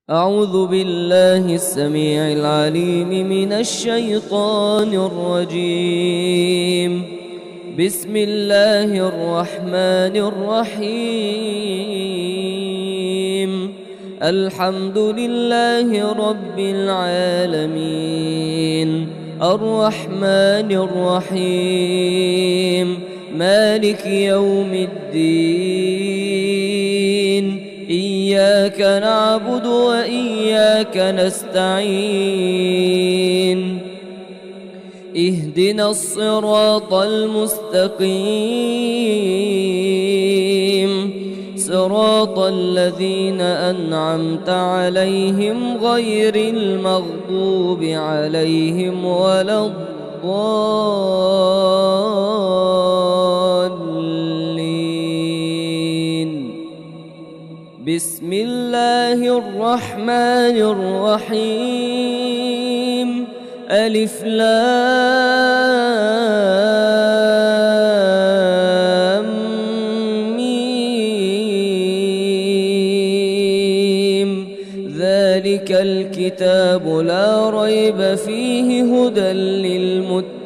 أعوذ بالله السميع العليم من الشيطان الرجيم. بسم الله الرحمن الرحيم. الحمد لله رب العالمين، الرحمن الرحيم، مالك يوم الدين. إياك نعبد وإياك نستعين. اهدنا الصراط المستقيم، صراط الذين أنعمت عليهم غير المغضوب عليهم ولا الضالين. بسم الله الرحمن الرحيم. ألف لام ميم. ذلك الكتاب لا ريب فيه هدى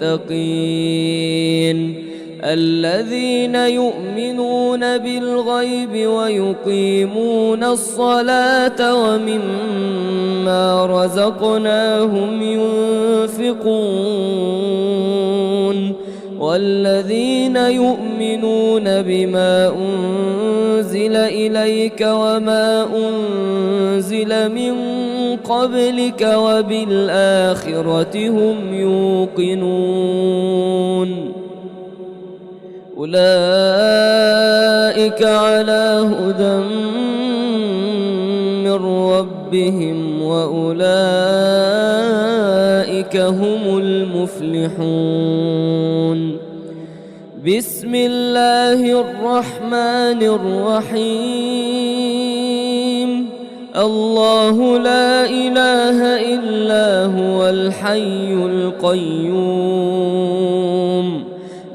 للمتقين الذين يؤمنون بالغيب ويقيمون الصلاة ومما رزقناهم ينفقون والذين يؤمنون بما أنزل إليك وما أنزل من قبلك وبالآخرة هم يوقنون. أولئك على هدى من ربهم وأولئك هم المفلحون. بسم الله الرحمن الرحيم. الله لا إله إلا هو الحي القيوم،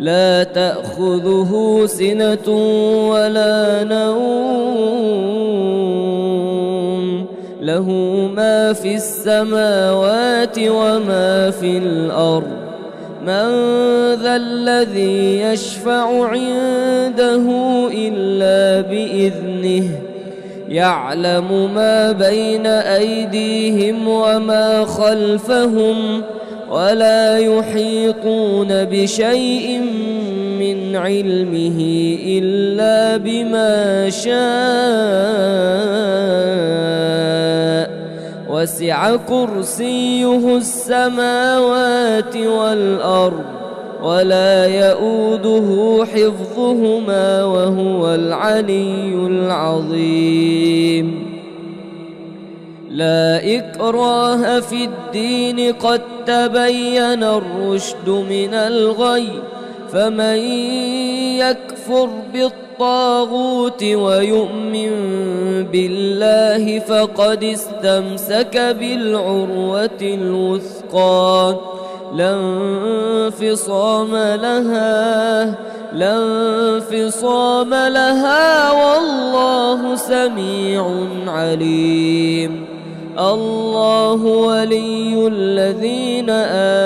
لا تأخذه سنة ولا نوم، له ما في السماوات وما في الأرض. من ذا الذي يشفع عنده إلا بإذنه، يعلم ما بين أيديهم وما خلفهم ولا يحيطون بشيء من علمه إلا بما شاء. وسع كرسيه السماوات والأرض ولا يؤوده حفظهما وهو العلي العظيم. لا إكراه في الدين، قد تبين الرشد من الغي. فمن يكفر بالطاغوت ويؤمن بالله فقد استمسك بالعروة الوثقى، لا انفصام لها والله سميع عليم. الله ولي الذين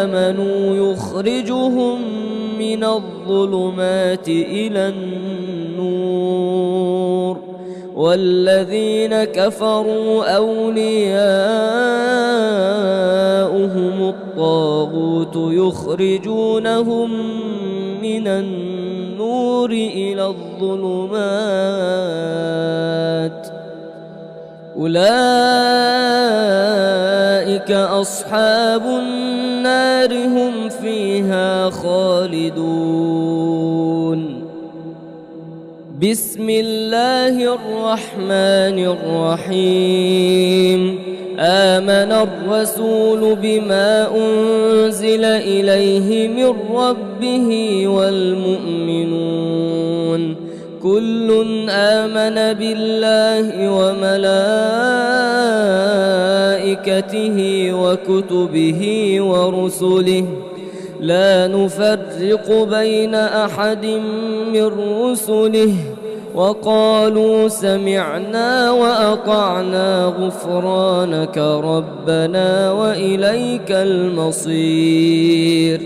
آمنوا يخرجهم من الظلمات إلى النور، والذين كفروا أولياؤهم الطاغوت يخرجونهم من النور إلى الظلمات. أولئك أصحاب النار هم فيها خالدون. بسم الله الرحمن الرحيم. آمن الرسول بما أنزل إليه من ربه والمؤمنون كل آمن بالله وملائكته وكتبه ورسله لا نفرق بين أحد من رسله وقالوا سمعنا وأطعنا غفرانك ربنا وإليك المصير.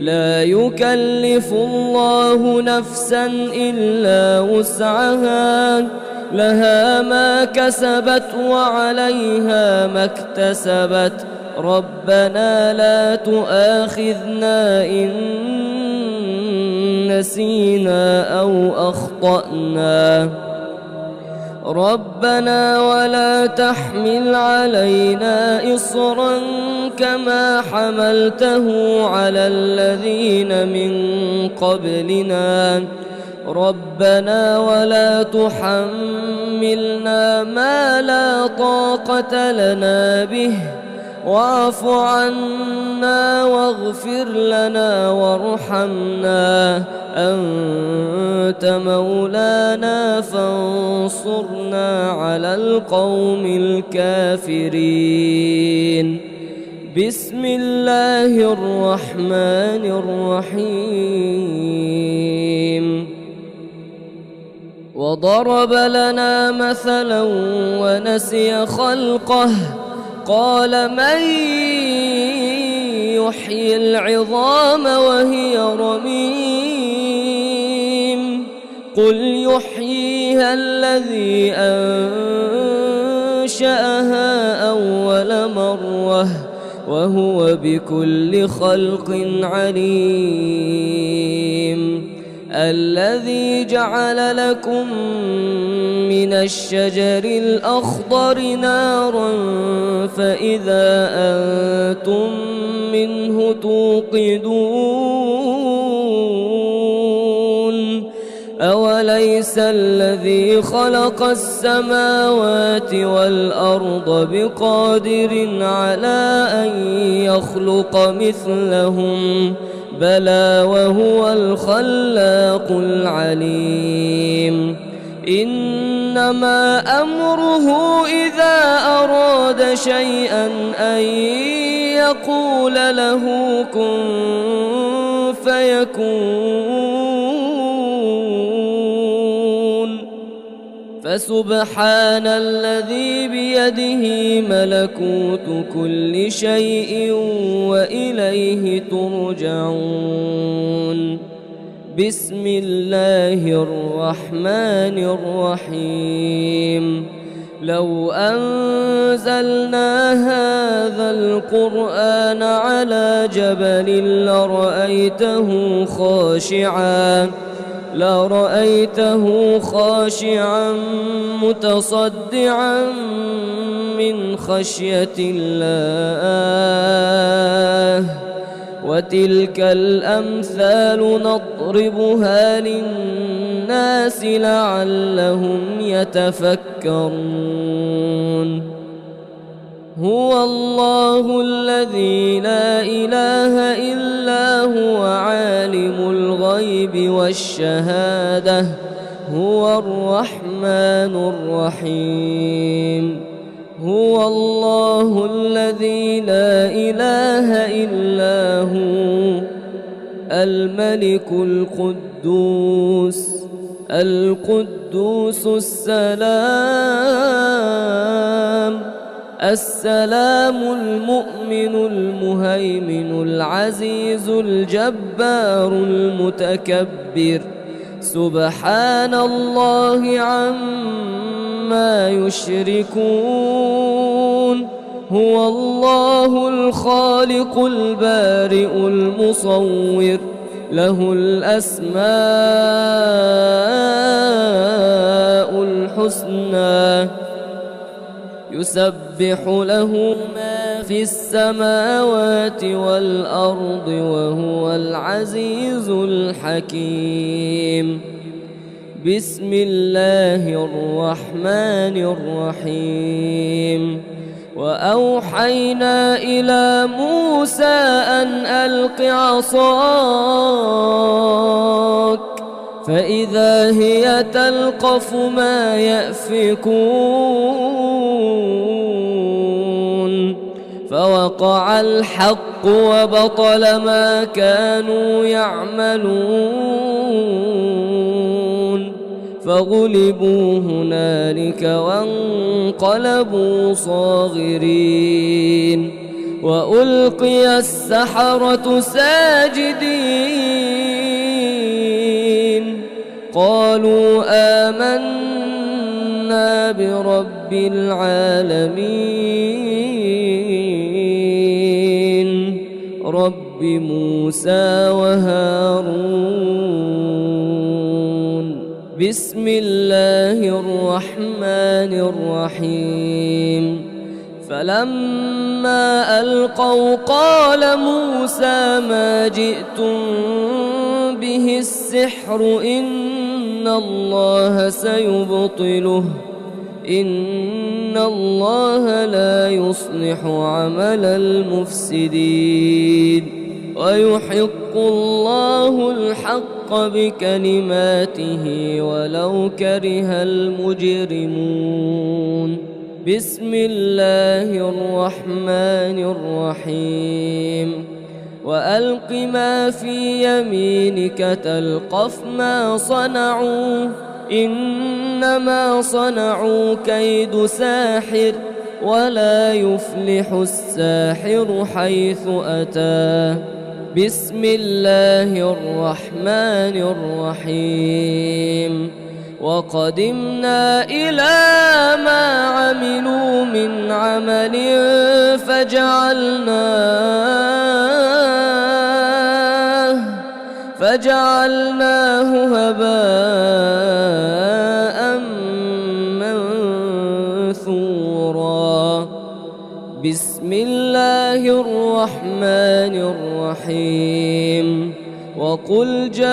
لا يكلف الله نفسا إلا وسعها، لها ما كسبت وعليها ما اكتسبت، ربنا لا تؤاخذنا إن نسينا أو أخطأنا، ربنا ولا تحمل علينا إصرا كما حملته على الذين من قبلنا، ربنا ولا تحملنا ما لا طاقة لنا به، واعف عنا واغفر لنا وارحمنا، أنت مولانا فانصرنا على القوم الكافرين. بسم الله الرحمن الرحيم. وضرب لنا مثلا ونسي خلقه، قال من يحيي العظام وهي رميم، قل يحييها الذي أنشأها أول مرة وهو بكل خلق عليم. الذي جعل لكم من الشجر الأخضر نارا فإذا أنتم منه توقدون، أوليس الذي خلق السماوات والأرض بقادر على أن يخلق مثلهم، بلى وهو الخلاق العليم. إنما أمره إذا أراد شيئا أن يقول له كن فيكون. فسبحان الذي بيده ملكوت كل شيء وإليه ترجعون. بسم الله الرحمن الرحيم. لو أنزلنا هذا القرآن على جبل لرأيته خاشعا متصدعا من خشية الله. وتلك الأمثال نضربها للناس لعلهم يتفكرون. هو الله الذي لا إله إلا هو عالم الغيب والشهادة، هو الرحمن الرحيم. هو الله الذي لا إله إلا هو الملك القدوس السلام المؤمن المهيمن العزيز الجبار المتكبر. سبحان الله عما يشركون. هو الله الخالق البارئ المصور، له الأسماء الحسنى، يسبح له ما في السماوات والأرض وهو العزيز الحكيم. بسم الله الرحمن الرحيم. وأوحينا إلى موسى أن ألق عصاك فإذا هي تلقف ما يأفكون، فوقع الحق وبطل ما كانوا يعملون، فغلبوا هنالك وانقلبوا صاغرين وألقي السحرة ساجدين قالوا آمنا برب العالمين رب موسى وهارون بسم الله الرحمن الرحيم فلما ألقوا قال موسى ما جئتم به السحر إن الله سيبطله إن الله لا يصلح عمل المفسدين ويحق الله الحق بكلماته ولو كره المجرمون بسم الله الرحمن الرحيم وألق ما في يمينك تلقف ما صنعوا إنما صنعوا كيد ساحر ولا يفلح الساحر حيث أتى بسم الله الرحمن الرحيم وقدمنا إلى ما عملوا من عمل فجعلناه هباء منثورا بسم الله الرحمن الرحيم وقل جاء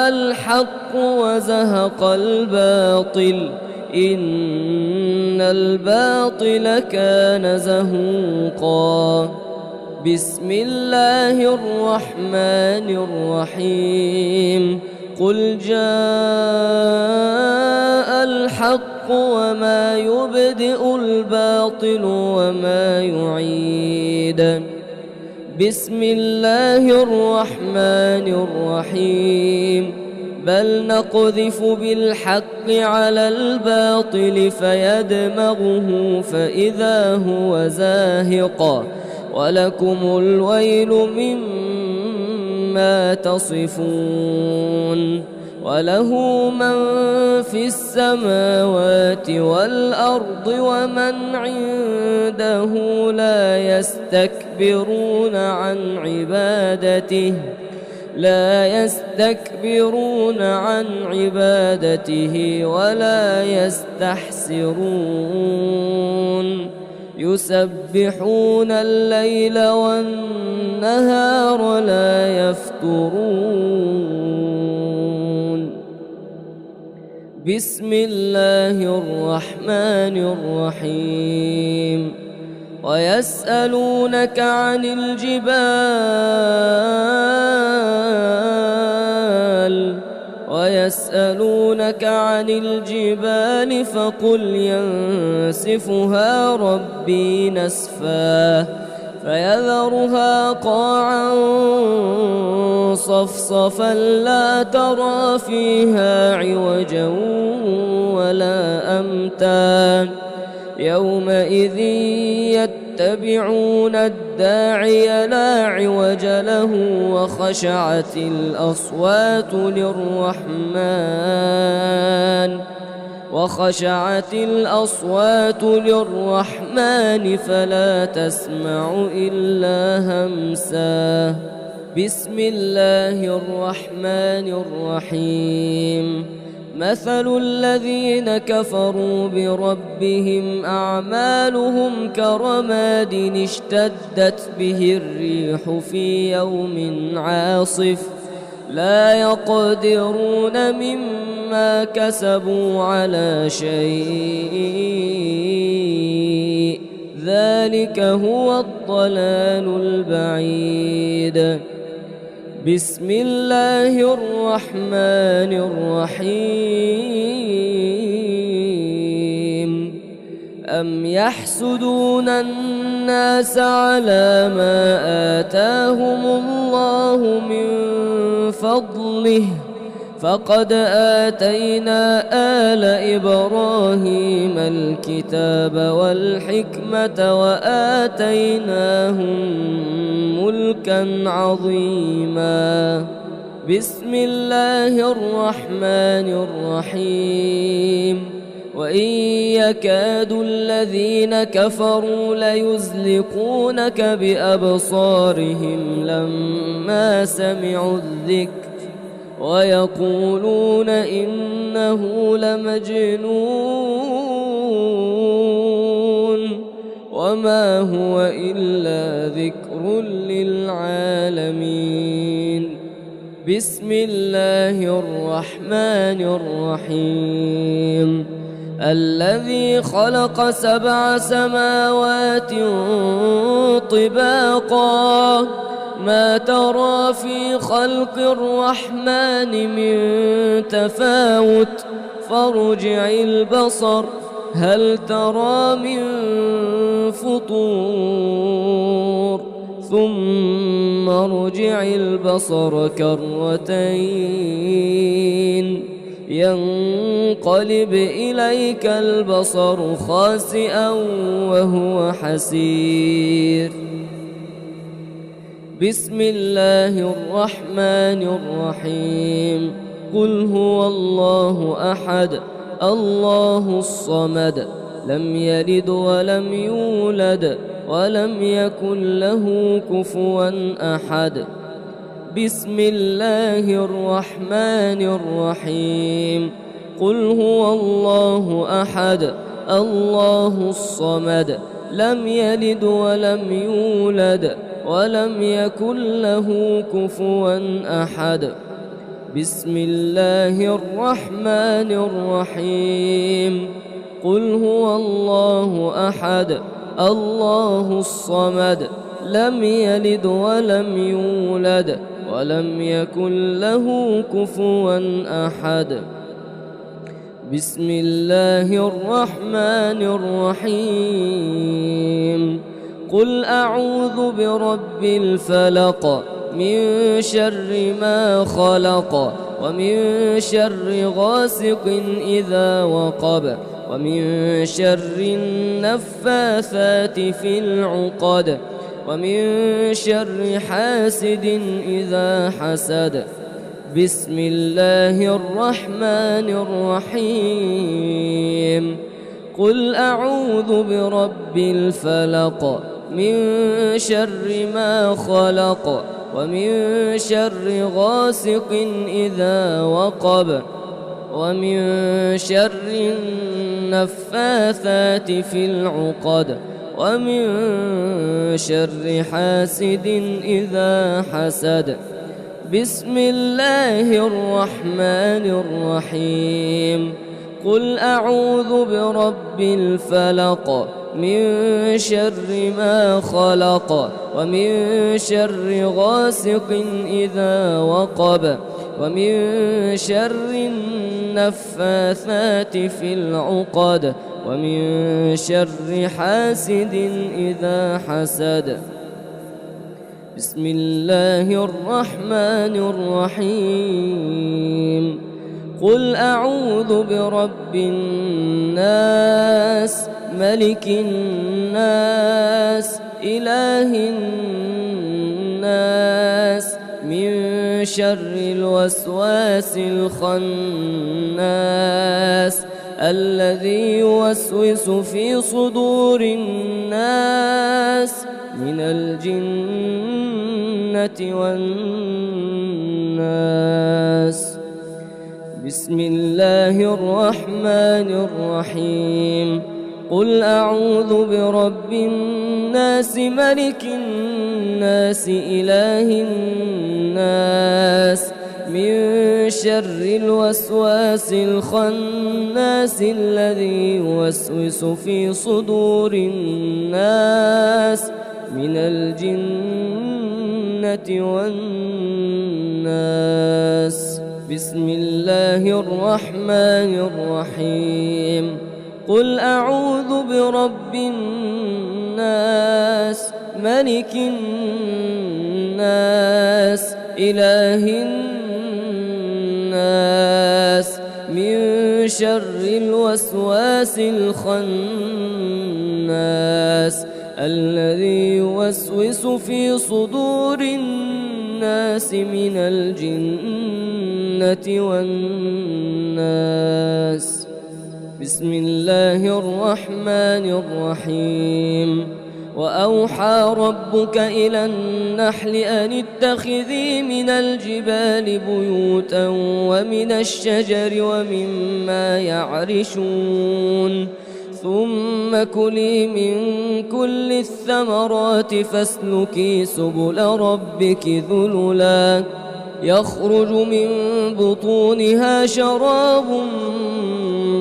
الحق وزهق الباطل إن الباطل كان زهوقا بسم الله الرحمن الرحيم قل جاء الحق وما يبدئ الباطل وما يعيد بسم الله الرحمن الرحيم بل نقذف بالحق على الباطل فيدمغه فإذا هو زاهق ولكم الويل مما تصفون وله من في السماوات والأرض ومن عنده لا يستكبرون عن عبادته ولا يستحسرون يسبحون الليل والنهار لا يفترون بسم الله الرحمن الرحيم ويسألونك عن الجبال فقل ينسفها ربي نسفا فيذرها قاعا صفصفا لا ترى فيها عوجا ولا أمتا يومئذ يتبعون الداعي لا عوج له وخشعت الأصوات للرحمن فلا تسمع إلا همسا بسم الله الرحمن الرحيم مثل الذين كفروا بربهم أعمالهم كرماد اشتدت به الريح في يوم عاصف لا يقدرون مما كسبوا على شيء ذلك هو الضلال البعيد بسم الله الرحمن الرحيم أم يحسدون الناس على ما آتاهم الله من فضله فقد آتينا آل إبراهيم الكتاب والحكمة وآتيناهم ملكا عظيما. بسم الله الرحمن الرحيم. وإن يكاد الذين كفروا ليزلقونك بأبصارهم لما سمعوا الذكر ويقولون إنه لمجنون وما هو إلا ذكر للعالمين. بسم الله الرحمن الرحيم. الذي خلق 7 سماوات طباقا ما ترى في خلق الرحمن من تفاوت فارجع البصر هل ترى من فطور ثم ارجع البصر كرتين ينقلب إليك البصر خاسئا وهو حسير. بسم الله الرحمن الرحيم. قل هو الله أحد الله الصمد لم يلد ولم يولد ولم يكن له كفوا أحد. بسم الله الرحمن الرحيم. قل هو الله أحد الله الصمد لم يلد ولم يولد ولم يكن له كفوا أحد. بسم الله الرحمن الرحيم. قل هو الله أحد الله الصمد لم يلد ولم يولد ولم يكن له كفوا أحد. بسم الله الرحمن الرحيم. قل أعوذ برب الفلق من شر ما خلق ومن شر غاسق إذا وقب ومن شر النفاثات في العقد ومن شر حاسد إذا حسد. بسم الله الرحمن الرحيم. قل أعوذ برب الفلق من شر ما خلق ومن شر غاسق إذا وقب ومن شر النفاثات في العقد ومن شر حاسد إذا حسد. بسم الله الرحمن الرحيم. قل أعوذ برب الفلق من شر ما خلق ومن شر غاسق إذا وقب ومن شر النفاثات في العقد ومن شر حاسد إذا حسد. بسم الله الرحمن الرحيم. قل أعوذ برب الناس ملك الناس إله الناس من شر الوسواس الخناس الذي يوسوس في صدور الناس من الجنة والناس. بسم الله الرحمن الرحيم. قل أعوذ برب الناس ملك الناس إله الناس من شر الوسواس الخناس الذي يوسوس في صدور الناس من الجنة والناس. بسم الله الرحمن الرحيم. قل أعوذ برب الناس ملك الناس إله شر الوسواس الخناس الذي يوسوس في صدور الناس من الجنة والناس. بسم الله الرحمن الرحيم. وأوحى ربك إلى النحل أن اتخذي من الجبال بيوتا ومن الشجر ومما يعرشون ثم كلي من كل الثمرات فاسلكي سبل ربك ذللا يخرج من بطونها شراب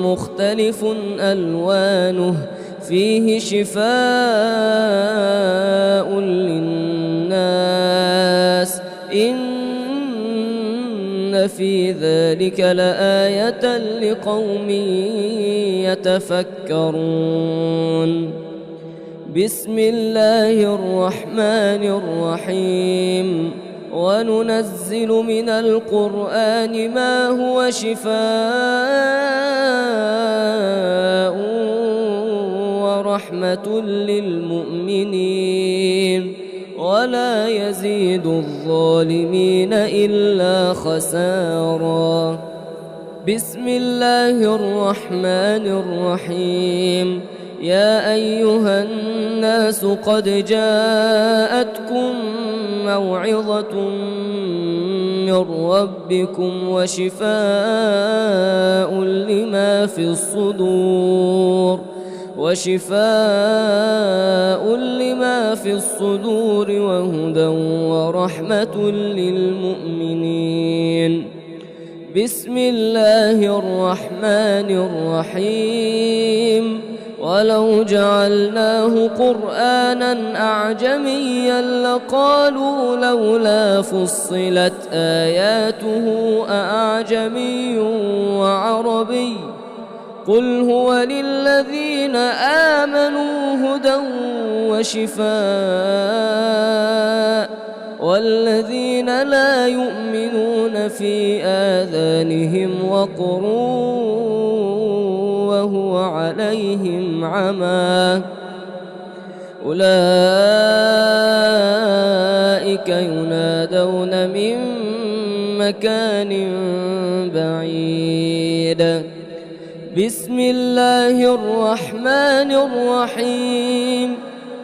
مختلف ألوانه فيه شفاء للناس إن في ذلك لآية لقوم يتفكرون. بسم الله الرحمن الرحيم. وننزل من القرآن ما هو شفاء ورحمة للمؤمنين ولا يزيد الظالمين إلا خسارا. بسم الله الرحمن الرحيم. يا أيها الناس قد جاءتكم موعظة من ربكم وشفاء لما في الصدور وهدى ورحمة للمؤمنين. بسم الله الرحمن الرحيم. ولو جعلناه قرآنا أعجميا لقالوا لولا فصلت آياته أأعجمي وعربي قل هو للذين آمنوا هدى وشفاء والذين لا يؤمنون في آذانهم وقر وهو عليهم عمى أولئك ينادون من مكان بعيد. بسم الله الرحمن الرحيم.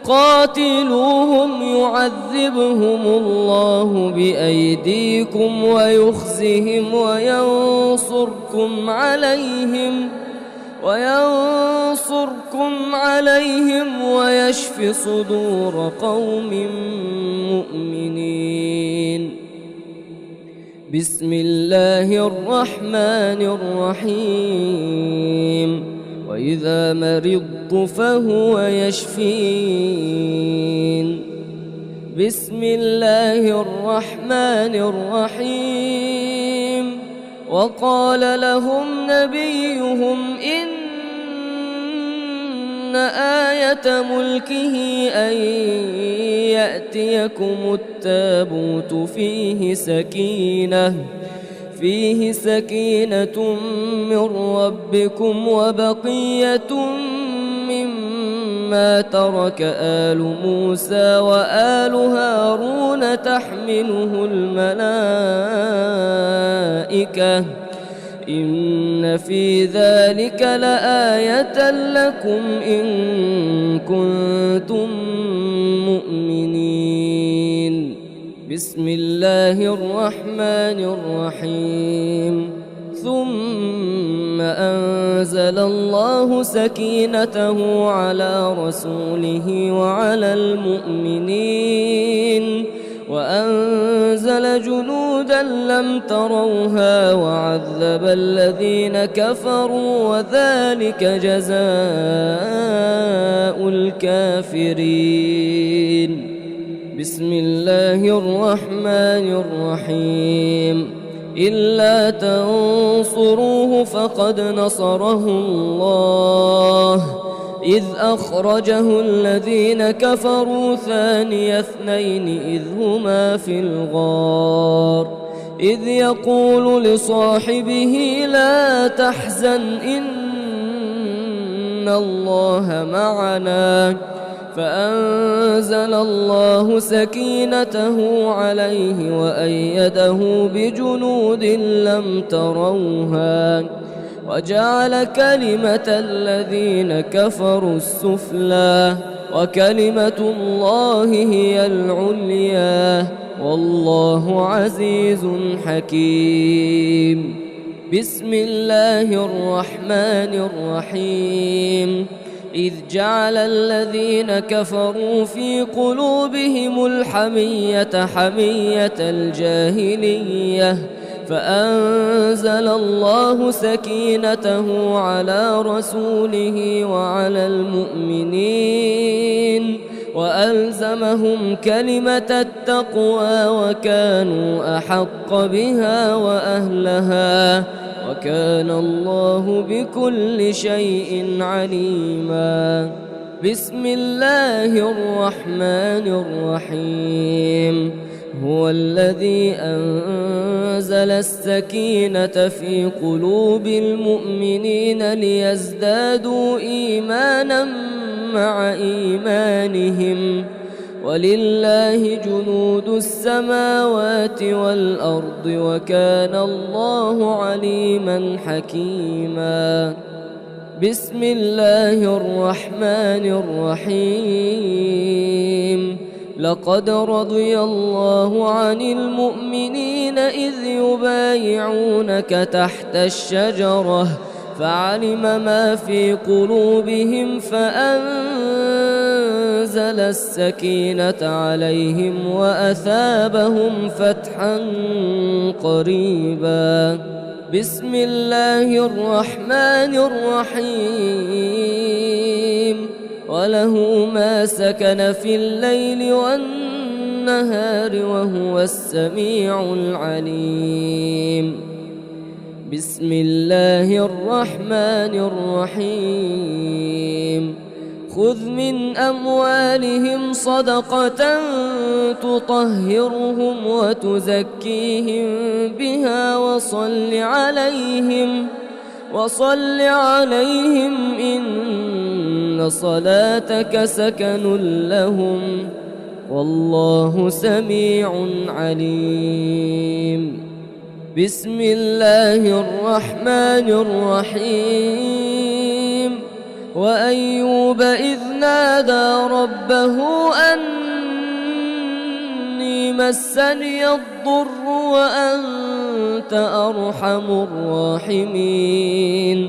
قاتلوهم يعذبهم الله بأيديكم ويخزهم وينصركم عليهم ويشف صدور قوم مؤمنين. بسم الله الرحمن الرحيم. وإذا مرضت فهو يشفين. بسم الله الرحمن الرحيم. وقال لهم نبيهم إن آية ملكه أن يأتيكم التابوت فيه سكينة من ربكم وبقية مما ترك آل موسى وآل هارون تحمله الملائكة إن في ذلك لآية لكم إن كنتم مؤمنين. بسم الله الرحمن الرحيم. ثم أنزل الله سكينته على رسوله وعلى المؤمنين وأنزل جنودا لم تروها وعذب الذين كفروا وذلك جزاء الكافرين. بسم الله الرحمن الرحيم. إلا تنصروه فقد نصره الله إذ أخرجه الذين كفروا ثاني اثنين إذ هما في الغار إذ يقول لصاحبه لا تحزن إن الله معنا فأنزل الله سكينته عليه وأيده بجنود لم تروها وجعل كلمة الذين كفروا السفلى وكلمة الله هي العليا والله عزيز حكيم. بسم الله الرحمن الرحيم. إذ جعل الذين كفروا في قلوبهم الحمية حمية الجاهلية فأنزل الله سكينته على رسوله وعلى المؤمنين وألزمهم كلمة التقوى وكانوا أحق بها وأهلها وكان الله بكل شيء عليما. بسم الله الرحمن الرحيم. هو الذي أنزل السكينة في قلوب المؤمنين ليزدادوا إيمانا مع إيمانهم ولله جنود السماوات والأرض وكان الله عليما حكيما. بسم الله الرحمن الرحيم. لقد رضي الله عن المؤمنين إذ يبايعونك تحت الشجرة فعلم ما في قلوبهم فأنزل السكينة عليهم وأثابهم فتحا قريبا. بسم الله الرحمن الرحيم. وله ما سكن في الليل والنهار وهو السميع العليم. بسم الله الرحمن الرحيم. خذ من أموالهم صدقة تطهرهم وتزكيهم بها وصل عليهم إن صلاتك سكن لهم والله سميع عليم. بسم الله الرحمن الرحيم. وأيوب إذ نادى ربه أني مسني الضر وأنت أرحم الراحمين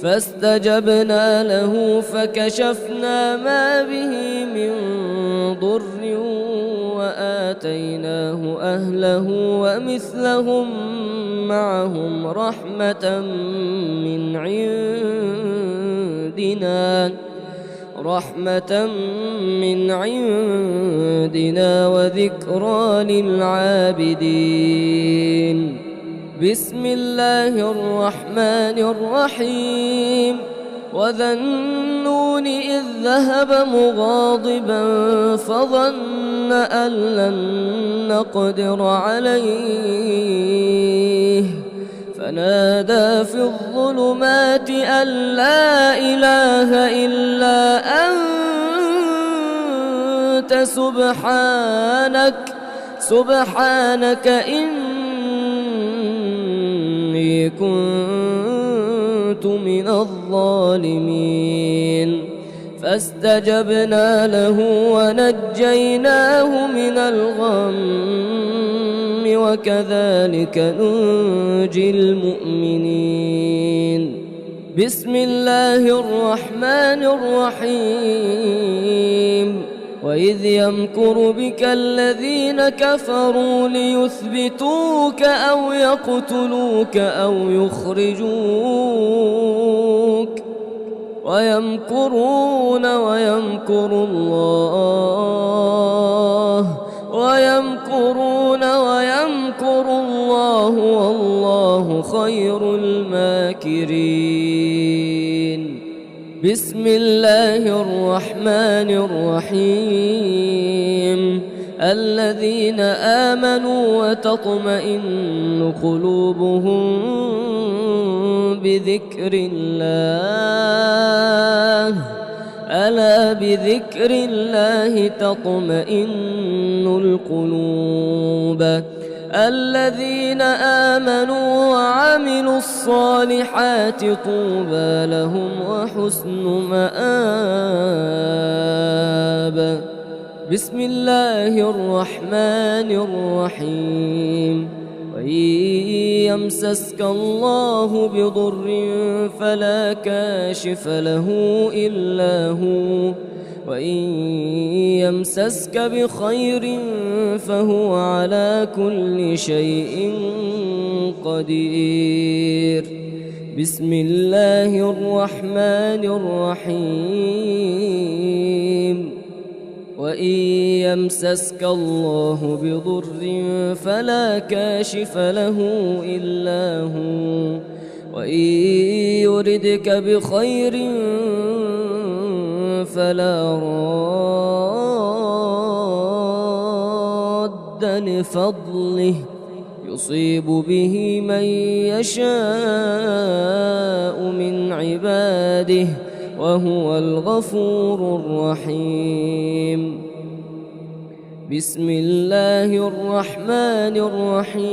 فاستجبنا له فكشفنا ما به من ضر وآتيناه أهله ومثلهم معهم رحمة من عندنا وذكرى للعابدين. بسم الله الرحمن الرحيم. وذا النون إذ ذهب مغاضبا فظن أن لن نقدر عليه فنادى في الظلمات أن لا إله إلا أنت سبحانك إني كنت من الظالمين فاستجبنا له ونجيناه من الغم وكذلك ننجي المؤمنين. بسم الله الرحمن الرحيم. وإذ يمكر بك الذين كفروا ليثبتوك أو يقتلوك أو يخرجوك ويمكرون ويمكر الله والله خير الماكرين. بسم الله الرحمن الرحيم. الذين آمنوا وتطمئن قلوبهم بذكر الله ألا بذكر الله تطمئن القلوب الذين آمنوا وعملوا الصالحات طوبى لهم وحسن مآب. بسم الله الرحمن الرحيم. وإن يمسسك الله بضر فلا كاشف له إلا هو وإن يمسسك بخير فهو على كل شيء قدير. بسم الله الرحمن الرحيم. وإن يمسسك الله بضر فلا كاشف له إلا هو وإن يردك بخير فلا راد لفضله يصيب به من يشاء من عباده وهو الغفور الرحيم. بسم الله الرحمن الرحيم.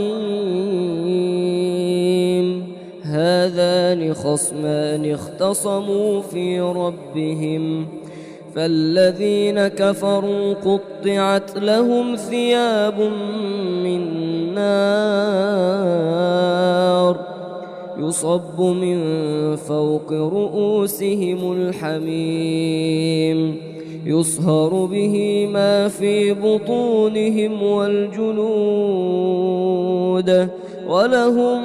هذان خصمان اختصموا في ربهم فالذين كفروا قطعت لهم ثياب من نار يصب من فوق رؤوسهم الحميم يصهر به ما في بطونهم والجلود ولهم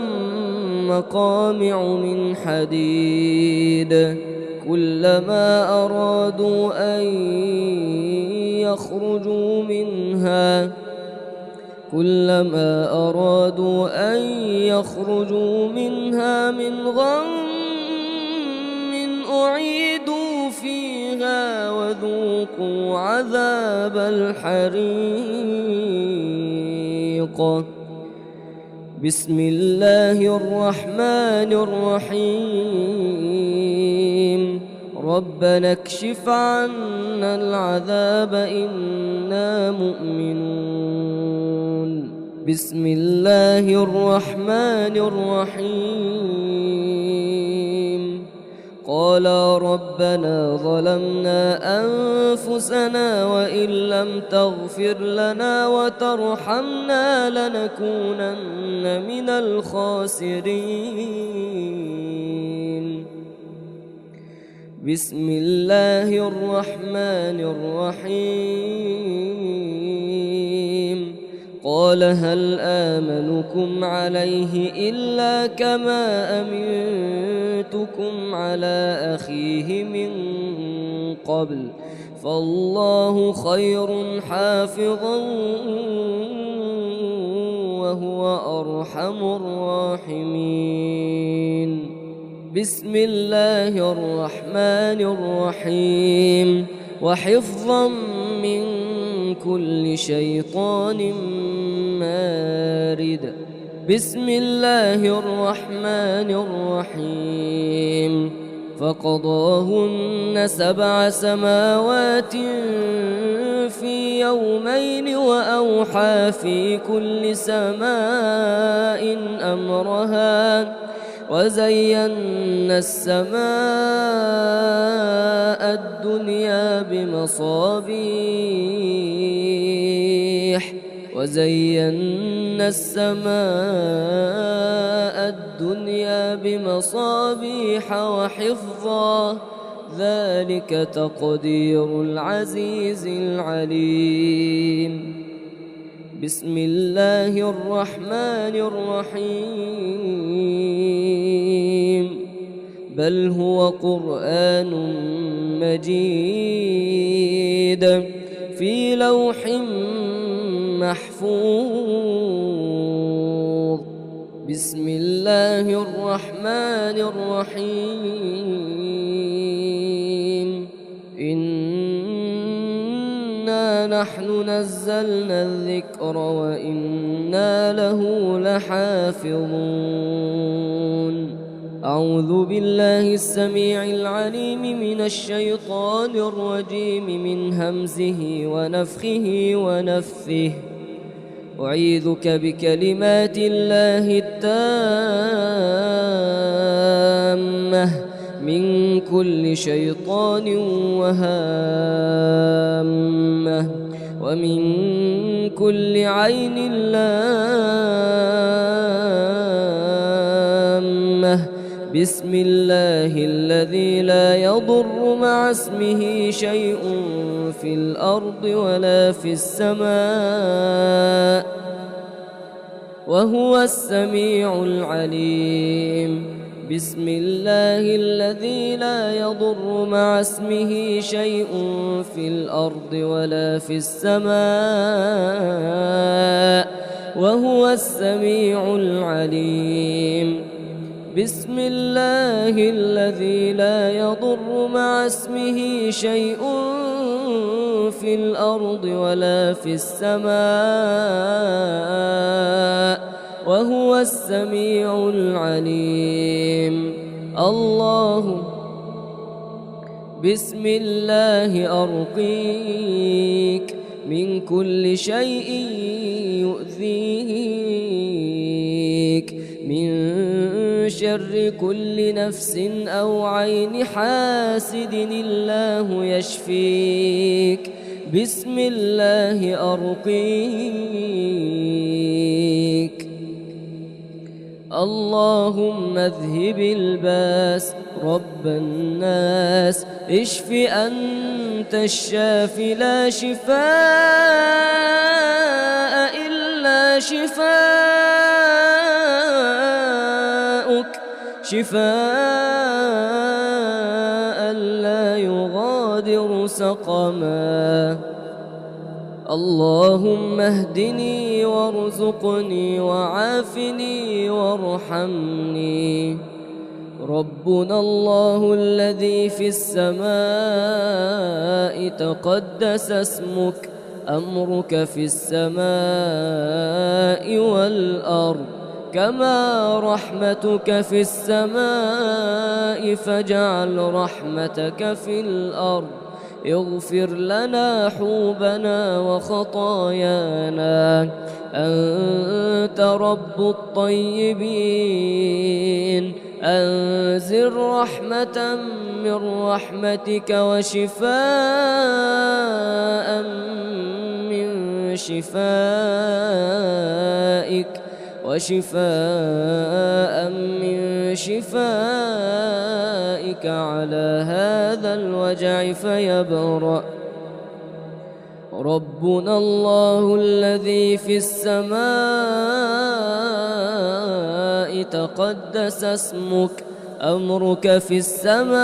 مقامع من حديد كلما أرادوا أن يخرجوا منها من غم أعيدوا فيها وذوقوا عذاب الحريق. بسم الله الرحمن الرحيم. ربنا اكشف عنا العذاب إنا مؤمنون. بسم الله الرحمن الرحيم. قال ربنا ظلمنا أنفسنا وإن لم تغفر لنا وترحمنا لنكونن من الخاسرين. بسم الله الرحمن الرحيم. قال هل آمنكم عليه إلا كما أمنتكم على أخيه من قبل فالله خير حافظا وهو أرحم الراحمين. بسم الله الرحمن الرحيم. وحفظا من كل شيطان مارد. بسم الله الرحمن الرحيم. فقضاهن 7 سماوات في يومين وأوحى في كل سماء أمرها وزينا السماء الدنيا بمصابيح وحفظا ذلك تقدير العزيز العليم. بسم الله الرحمن الرحيم. بل هو قرآن مجيد في لوح محفوظ. بسم الله الرحمن الرحيم. إنا نحن نزلنا الذكر وإنا له لحافظون. أعوذ بالله السميع العليم من الشيطان الرجيم من همزه ونفخه ونفثه. أعيذك بكلمات الله التامة من كل شيطان وهامة ومن كل عين لامة. بسم الله الذي لا يضر مع اسمه شيء في الأرض ولا في السماء وهو السميع العليم. بسم الله الذي لا يضر مع اسمه شيء في الأرض ولا في السماء وهو السميع العليم. بسم الله الذي لا يضر مع اسمه شيء في الأرض ولا في السماء وهو السميع العليم. الله بسم الله أرقيك من كل شيء يؤذيك من شر كل نفس أو عين حاسد الله يشفيك. بسم الله أرقيك. اللهم اذهب الباس رب الناس اشف أنت الشافي لا شفاء إلا شفاءك شفاء لا يغادر سقما. اللهم اهدني وارزقني وعافني وارحمني. ربنا الله الذي في السماء تقدس اسمك أمرك في السماء والأرض كما رحمتك في السماء فاجعل رحمتك في الأرض. اغفر لنا حوبنا وخطايانا أنت رب الطيبين. أنزل رحمة من رحمتك وشفاء من شفائك على هذا الوجع فيبرأ. ربنا الله الذي في السماء تقدس اسمك أمرك في السماء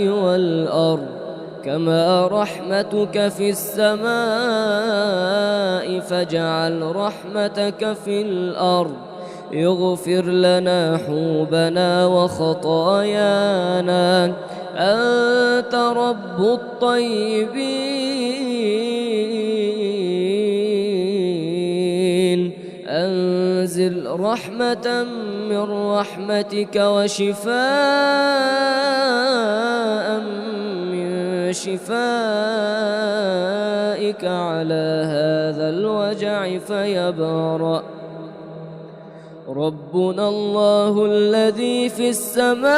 والأرض كما رحمتك في السماء فاجعل رحمتك في الأرض. اغفر لنا حوبنا وخطايانا أنت رب الطيبين. أنزل رحمة من رحمتك وشفاء من شفائك على هذا الوجع فيبرأ. ربنا الله الذي في السماء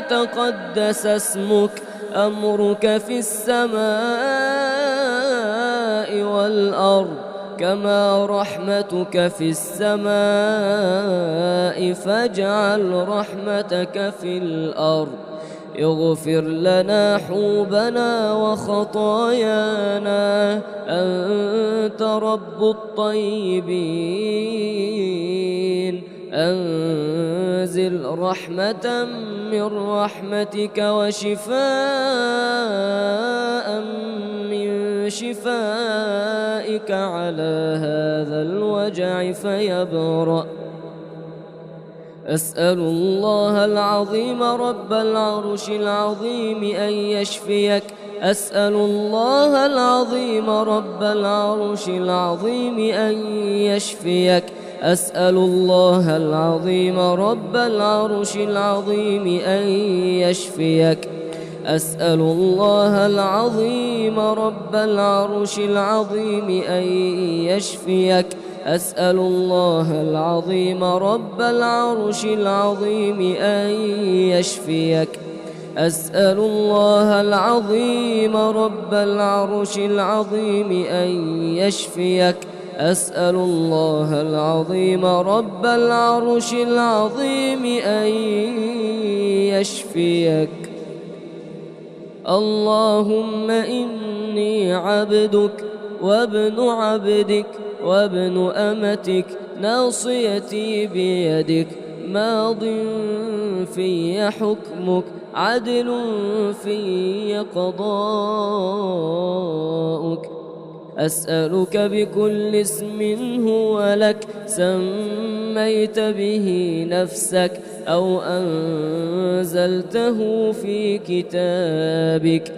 تقدس اسمك أمرك في السماء والأرض كما رحمتك في السماء فاجعل رحمتك في الأرض. اغفر لنا حوبنا وخطايانا أنت رب الطيبين. أنزل رحمة من رحمتك وشفاء من شفائك على هذا الوجع فيبرأ. أسأل الله العظيم رب العرش العظيم أن يشفيك أسأل الله العظيم رب العرش العظيم أن يشفيك أسأل الله العظيم رب العرش العظيم أن يشفيك أسأل الله العظيم رب العرش العظيم أن يشفيك أسأل الله العظيم رب العرش العظيم أن يشفيك أسأل الله العظيم رب العرش العظيم أن يشفيك أسأل الله العظيم رب العرش العظيم أن يشفيك اللهم إني عبدك وابن عبدك وابن أمتك ناصيتي بيدك ماض في حكمك عدل في قضاؤك أسألك بكل اسم هو لك سميت به نفسك أو أنزلته في كتابك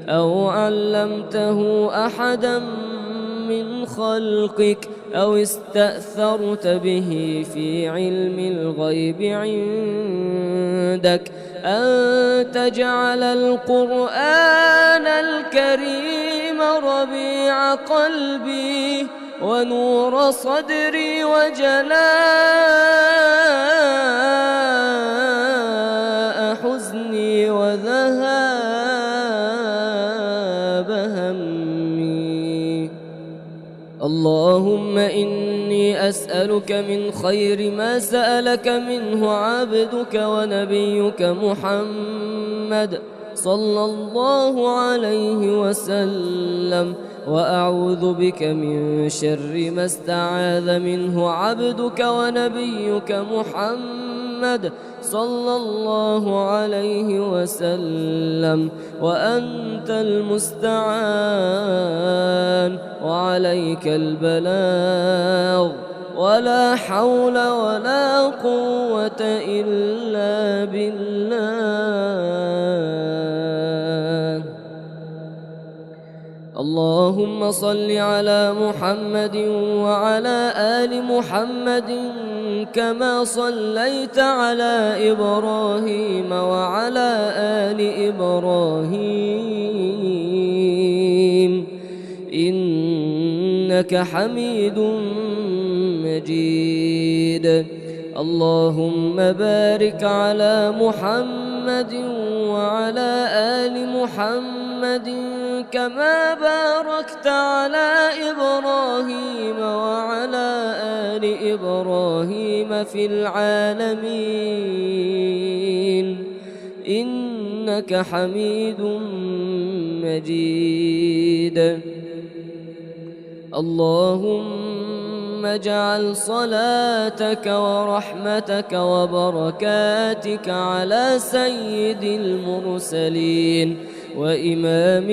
أو علمته أحدا من خلقك أو استأثرت به في علم الغيب عندك أن تجعل القرآن الكريم ربيع قلبي ونور صدري وجلاء حزني وذهاب همي اللهم إني أسألك من خير ما سألك منه عبدك ونبيك محمد صلى الله عليه وسلم وأعوذ بك من شر ما استعاذ منه عبدك ونبيك محمد صلى الله عليه وسلم وأنت المستعان وعليك البلاغ ولا حول ولا قوة إلا بالله اللهم صل على محمد وعلى آل محمد كما صليت على إبراهيم وعلى آل إبراهيم إنك حميد مجيد اللهم بارك على محمد وعلى آل محمد كما باركت على إبراهيم وعلى آل إبراهيم في العالمين إنك حميد مجيد اللهم اجعل صلاتك ورحمتك وبركاتك على سيد المرسلين وإمام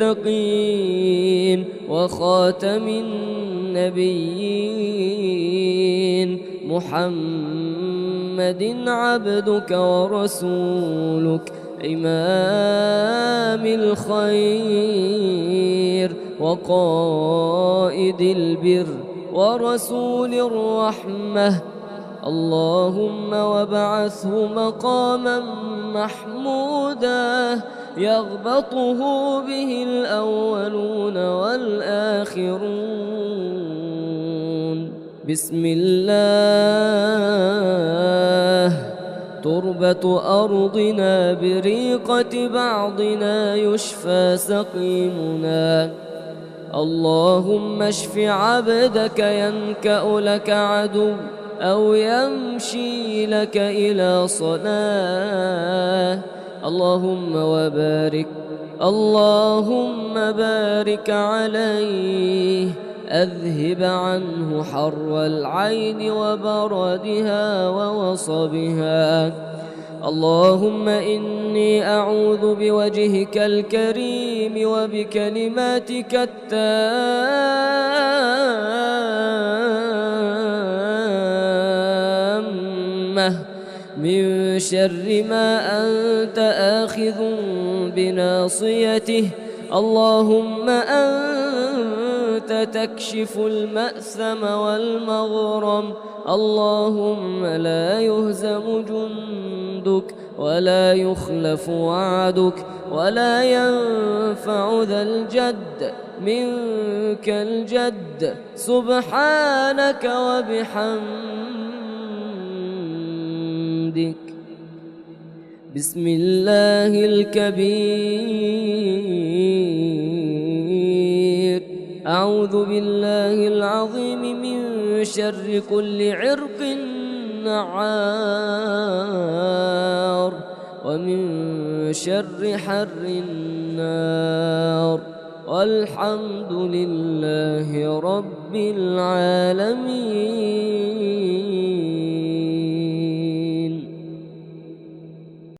المتقين وخاتم النبيين محمد عبدك ورسولك إمام الخير وقائد البر ورسول الرحمة اللهم وابعثه مقاما محمودا يغبطه به الأولون والآخرون بسم الله تربة أرضنا بريقة بعضنا يشفى سقيمنا اللهم اشف عبدك ينكأ لك عدو أو يمشي لك إلى صلاة اللهم بارك عليه أذهب عنه حر العين وبردها ووصبها اللهم إني أعوذ بوجهك الكريم وبكلماتك التامة من شر ما أنت آخذ بناصيته اللهم أنت تكشف المأثم والمغرم اللهم لا يهزم جندك ولا يخلف وعدك ولا ينفع ذا الجد منك الجد سبحانك وبحمدك. بسم الله الكبير. أعوذ بالله العظيم من شر كل عرق نعار ومن شر حر النار والحمد لله رب العالمين.